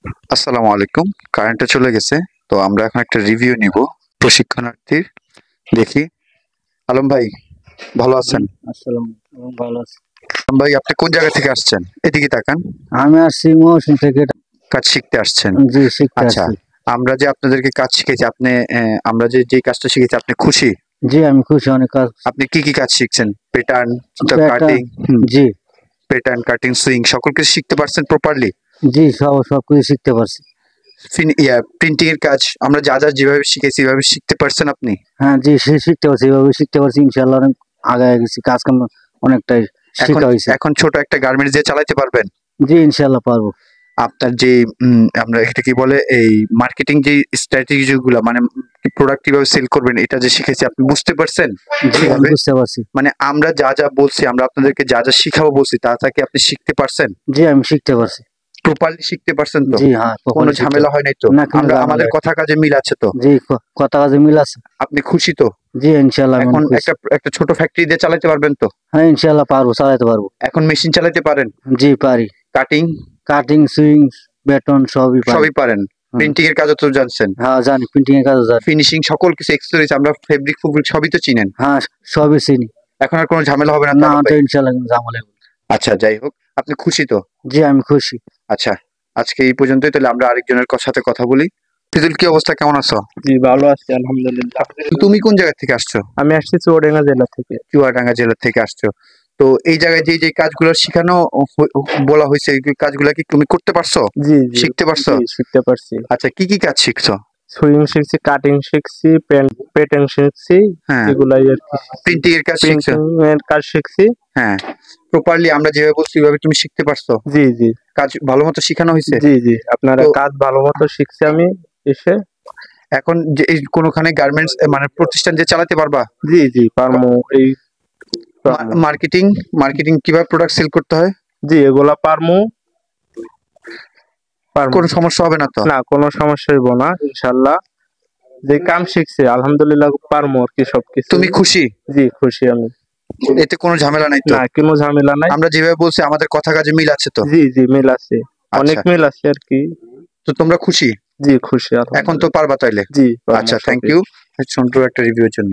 আসসালামু আলাইকুম। কারেন্টটা চলে গেছে। তো আমরা এখন একটা রিভিউ নিব প্রশিক্ষণার্থীর। দেখি। আলম ভাই, ভালো জি, আছেন? আসসালাম ভালো আছি। আলম ভাই, আপনি কোন জায়গা থেকে আসছেন? এদিকে তাকান। আমি আসছি মৌসুম থেকে। কাজ শিখতে আসছেন। জি, শিখতে আচ্ছা, আসছি। আমরা যে আপনাদেরকে কাজ শিখেছি, আমরা যে কাজটা শিখেছি, আপনি খুশি? জি, আমি খুশি অনেক কাজ। আপনি কি কাজ শিখছেন? প্যাটার্ন, ব্যাটা কাটিং, জি, প্যাটার্ন, কাটিং, সুইং সকল কিছু শিখতে পারছেন প্রপারলি? জি, সবকিছু শিখতে পারছি। প্রিন্টিং এর কাজ আমরা যা যেভাবে শিখেছি সেভাবে শিখতে পারছেন আপনি? হ্যাঁ, জি, শিখতে পারছি। এভাবে শিখতে পারছি। ইনশাআল্লাহ অনেক আগায় গেছি। কাজ কাম অনেকটাই এখন শিখা হয়েছে। এখন ছোট একটা গার্মেন্টস দিয়ে চালাতে পারবেন? জি, ইনশাআল্লাহ পারবো। আপনার যে আমরা এটা কি বলে এই মার্কেটিং যে স্ট্র্যাটেজি গুলা মানে প্রোডাক্ট কিভাবে সেল করবেন এটা যে শিখেছি আপনি বুঝতে পারছেন জি, আমি সেভাবে? বুঝতে পারছি। মানে আমরা যা বলছি আমরা আপনাদেরকে যা শিখাবো বলছি তা কি আপনি শিখতে পারছেন? জি, আমি শিখতে পারছি। প্রপারলি শিখতে পারছেন তো? জি, হ্যাঁ, কোনো প্রপারলি শিখতে ঝামেলা হয় নাই তো? না, কোনো আমরা ঝামেলা আমাদের হয়। কথা কাজে মিল আছে তো? জি, কথা কাজে মিল আছে। আপনি খুশি তো? জি, ইনশাআল্লাহ আমি এখন অনেক খুশি। একটা ছোট ফ্যাক্টরি দিয়ে চালাতে পারবেন তো? হ্যাঁ, ইনশাআল্লাহ পারবো, চালাতে পারবো। এখন মেশিন চালাতে পারেন? জি, পারি। কাটিং কাটিং, সুইং, বেটন সবই পারি। সবই পারেন? হুম। প্রিন্টিং এর কাজও তো জানছেন? হ্যাঁ, জানি। প্রিন্টিং এর কাজও জানি। ফিনিশিং সকল কিছু এক্সেসরিজ আমরা ফেব্রিক ফুব্রিক সবই তো চিনেন? হ্যাঁ, সবই চিনি। এখন আর কোনো ঝামেলা হবে না তো না, আলম তো ভাই? ইনশাআল্লাহ কোনো ঝামেলা হবে না। আচ্ছা, যাই হোক, আপনি খুশি তো? জি, আমি খুশি। আচ্ছা, আজকে এই পর্যন্তই। তাহলে আমরা আরেকজনের সাথে কথা বলি। ফিজুল, কি অবস্থা, কেমন আছো? জি, ভালো আছি আলহামদুলিল্লাহ। তুমি কোন জায়গা থেকে আসছো? আমি আসছি চুয়াডাঙ্গা জেলা থেকে। চুয়াডাঙ্গা জেলা থেকে আসছো। তো এই জায়গায় যে কাজগুলো শিখানো বলা হয়েছে এই কাজগুলো কি তুমি করতে পারছো? জি, জি, শিখতে পারছো? জি, শিখতে পারছি। আচ্ছা, কি কাজ শিখছো? সুইং শিখছি, কাটিং শিখছি, প্যাটার্ন শিখছি, হ্যাঁ, এগুলাই আর কি শিখছি। প্রিন্টিং এর কাজ শিখছো? প্রিন্টিং এর কাজ শিখছি। হ্যাঁ, প্রপারলি আমরা যেভাবে বলছি ওইভাবে তুমি শিখতে পারছো? জি, জি, কাজ ভালো মতো শিখানো হয়েছে? জি, জি, আপনারা তো কাজ ভালো মতো শিখছি আমি এসে। এখন যে এই কোনোখানে গার্মেন্টস মানে প্রতিষ্ঠান যে চালাতে পারবা? জি, জি, পারমু। এই পারমু। মার্কেটিং মার্কেটিং কিভাবে প্রোডাক্ট সেল করতে হয়? জি, এগুলা পারমু। পারমু। কোনো সমস্যা হবে না তো? না, কোনো সমস্যা হইব না ইনশাআল্লাহ। যে কাম শিখছি আলহামদুলিল্লাহ পারমু আর কি সবকিছু। তুমি খুশি? জি, খুশি আমি। এতে কোনো ঝামেলা নাই তো? না, কোনো ঝামেলা নাই। আমরা যেভাবে বলছি আমাদের কথা কাজে মিল আছে তো? জি, জি, মিল আছে। অনেক আচ্ছা, মিল আছে আর কি। তো তোমরা খুশি? জি, খুশি এখন তো আলহামদুলিল্লাহ। পারবা তাইলে? জি, পারমু আচ্ছা, থ্যাংক সবই। ইউ সুন্দর একটা রিভিউর জন্য।